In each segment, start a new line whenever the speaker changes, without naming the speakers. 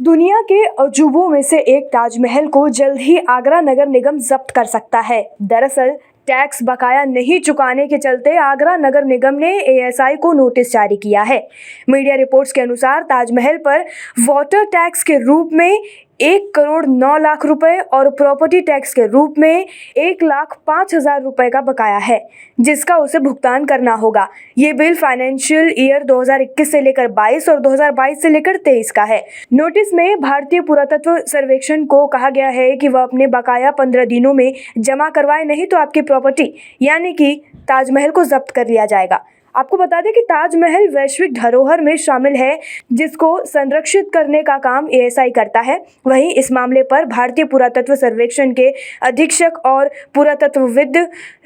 दुनिया के अजूबों में से एक ताजमहल को जल्द ही आगरा नगर निगम जब्त कर सकता है। दरअसल टैक्स बकाया नहीं चुकाने के चलते आगरा नगर निगम ने एएसआई को नोटिस जारी किया है। मीडिया रिपोर्ट्स के अनुसार ताजमहल पर वाटर टैक्स के रूप में 1,09,00,000 रुपए और प्रॉपर्टी टैक्स के रूप में 1,05,000 रुपए का बकाया है, जिसका उसे भुगतान करना होगा। ये बिल फाइनेंशियल ईयर 2021 से लेकर 22 और 2022 से लेकर 23 का है। नोटिस में भारतीय पुरातत्व सर्वेक्षण को कहा गया है कि वह अपने बकाया 15 दिनों में जमा करवाए, नहीं तो आपकी प्रॉपर्टी यानी कि ताजमहल को जब्त कर लिया जाएगा। आपको बता दें कि ताजमहल वैश्विक धरोहर में शामिल है, जिसको संरक्षित करने का काम एएसआई करता है। वहीं इस मामले पर भारतीय पुरातत्व सर्वेक्षण के अधीक्षक और पुरातत्वविद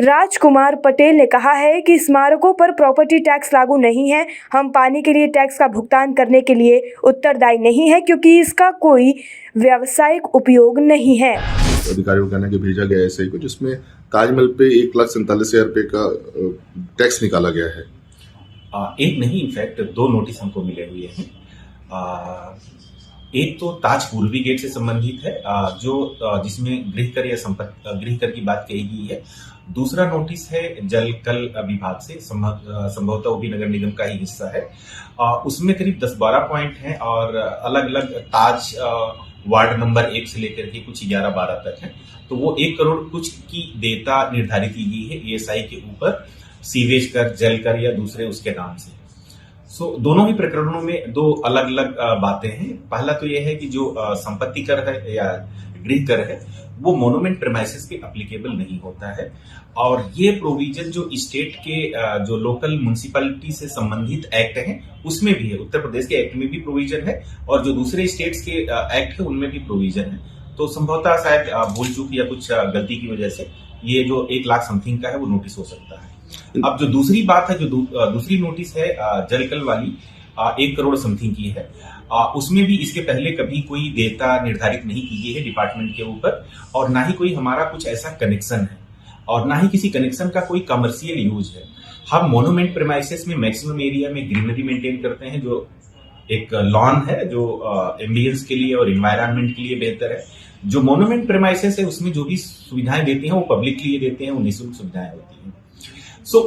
राजकुमार पटेल ने कहा है कि स्मारकों पर प्रॉपर्टी टैक्स लागू नहीं है। हम पानी के लिए टैक्स का भुगतान करने के लिए उत्तरदायी नहीं है, क्योंकि इसका कोई व्यावसायिक उपयोग नहीं है।
अधिकारियों को कहना कि भेजा गया एएसआई को, जिसमें ताजमहल पे 1,47,000 रुपए का टैक्स निकाला गया है।
एक नहीं, इनफैक्ट 2 नोटिस हमको मिले हुए हैं। एक तो ताज पूर्वी गेट से संबंधित है, जो जिसमें गृह कर की बात कही गई है। दूसरा नोटिस है जल कल विभाग से, संभवतः वो भी नगर निगम का ही हिस्सा है। उसमें करीब 10-12 पॉइंट हैं और अलग अलग ताज वार्ड नंबर 1 से लेकर के कुछ 11-12 तक है। तो वो 1 करोड़ कुछ की देयता निर्धारित की गई है एएसआई के ऊपर, सीवेज कर, जल कर या दूसरे उसके नाम से। दोनों ही प्रकरणों में 2 अलग अलग बातें हैं। पहला तो यह है कि जो संपत्ति कर है या गृह कर है, वो मोनूमेंट प्रीमाइसेस पे एप्लीकेबल नहीं होता है। और ये प्रोविजन जो स्टेट के जो लोकल म्युनिसिपैलिटी से संबंधित एक्ट हैं, उसमें भी है। उत्तर प्रदेश के एक्ट में भी प्रोविजन है और जो दूसरे स्टेट्स के एक्ट है उनमें भी प्रोविजन है। तो संभवतः शायद भूल चूक या कुछ गलती की वजह से ये जो 1 लाख समथिंग का है वो नोटिस हो सकता है। अब जो दूसरी बात है, जो दूसरी नोटिस है जलकल वाली 1 करोड़ समथिंग की है, उसमें भी इसके पहले कभी कोई देयता निर्धारित नहीं की गई है डिपार्टमेंट के ऊपर, और ना ही कोई हमारा कुछ ऐसा कनेक्शन है और ना ही किसी कनेक्शन का कोई कमर्शियल यूज है। हम मोनूमेंट प्रीमाइसेस में मैक्सिमम एरिया में ग्रीनरी मेंटेन करते हैं, जो एक लॉन है जो एम्बियंस के लिए और एनवायरनमेंट के लिए बेहतर है। जो मोनूमेंट प्रीमाइसेस है उसमें जो भी सुविधाएं देते हैं वो पब्लिक के लिए देते हैं, वो निःशुल्क सुविधाएं होती हैं।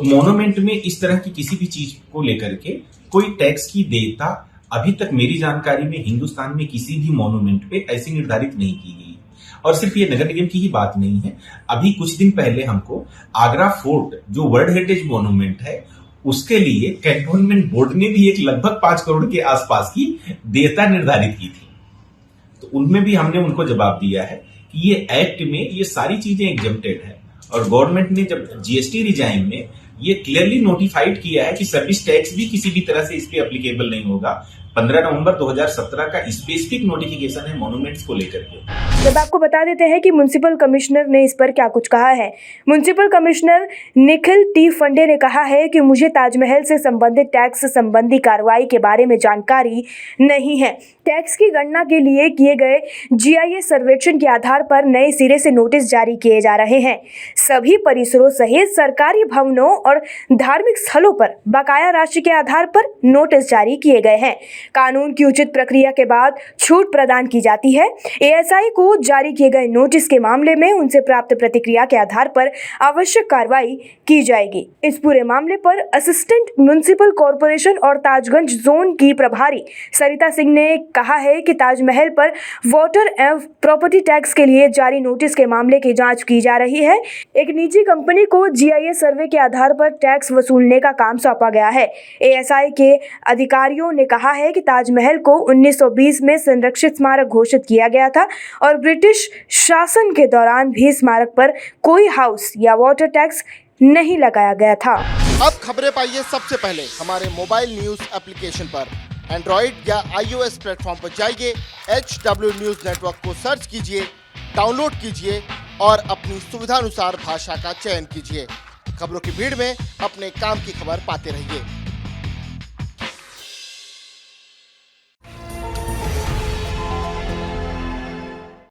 मोनूमेंट में इस तरह की किसी भी चीज को लेकर के कोई टैक्स की देयता अभी तक मेरी जानकारी में हिंदुस्तान में किसी भी मोनूमेंट पे ऐसी निर्धारित नहीं की गई। और सिर्फ ये नगर निगम की ही बात नहीं है। अभी कुछ दिन पहले हमको आगरा फोर्ट, जो वर्ल्ड हेरिटेज मोनूमेंट है, उसके लिए कैंटोनमेंट बोर्ड ने भी एक लगभग 5 करोड़ के आसपास की देयता निर्धारित की थी। तो उनमें भी हमने उनको जवाब दिया है कि ये एक्ट में ये सारी चीजें एग्जम्प्टेड है। और गवर्नमेंट ने जब जीएसटी रिजाइन में ये क्लियरली नोटिफाइड किया है कि सर्विस टैक्स भी किसी भी तरह से इस पे एप्लीकेबल नहीं होगा। 15 नवंबर 2017 का स्पेसिफिक नोटिफिकेशन है मोनूमेंट्स को लेकर के।
जब आपको बता देते हैं कि म्युनिसिपल कमिश्नर ने इस पर क्या कुछ कहा है। म्युनिसिपल कमिश्नर निखिल टी फंडे ने कहा है कि मुझे ताजमहल से संबंधित टैक्स संबंधी कार्रवाई के बारे में जानकारी नहीं है। टैक्स की गणना के लिए किए गए जीआईएस सर्वेक्षण के आधार पर नए सिरे से नोटिस जारी किए जा रहे हैं। सभी परिसरों सहित सरकारी भवनों और धार्मिक स्थलों पर बकाया राशि के आधार पर नोटिस जारी किए गए हैं। कानून की उचित प्रक्रिया के बाद छूट प्रदान की जाती है। एएसआई को जारी किए गए नोटिस के मामले में उनसे प्राप्त प्रतिक्रिया के आधार पर आवश्यक कार्रवाई की जाएगी। इस पूरे मामले पर असिस्टेंट म्युनिसिपल कॉर्पोरेशन और ताजगंज जोन की प्रभारी सरिता सिंह ने कहा है कि ताजमहल पर वाटर एवं प्रॉपर्टी टैक्स के लिए जारी नोटिस के मामले की जांच की जा रही है। एक निजी कंपनी को जीआईएस सर्वे के आधार पर टैक्स वसूलने का काम सौंपा गया है। एएसआई के अधिकारियों ने कहा है कि ताजमहल को 1920 में संरक्षित स्मारक घोषित किया गया था और ब्रिटिश शासन के दौरान भी स्मारक पर कोई हाउस या वाटर टैक्स नहीं लगाया गया था।
अब खबरें पाइए सबसे पहले हमारे मोबाइल न्यूज एप्लीकेशन पर। एंड्रॉइड या iOS प्लेटफॉर्म पर जाइए, HW न्यूज नेटवर्क को सर्च कीजिए, डाउनलोड कीजिए और अपनी सुविधानुसार भाषा का चयन कीजिए। खबरों की भीड़ में अपने काम की खबर पाते रहिए।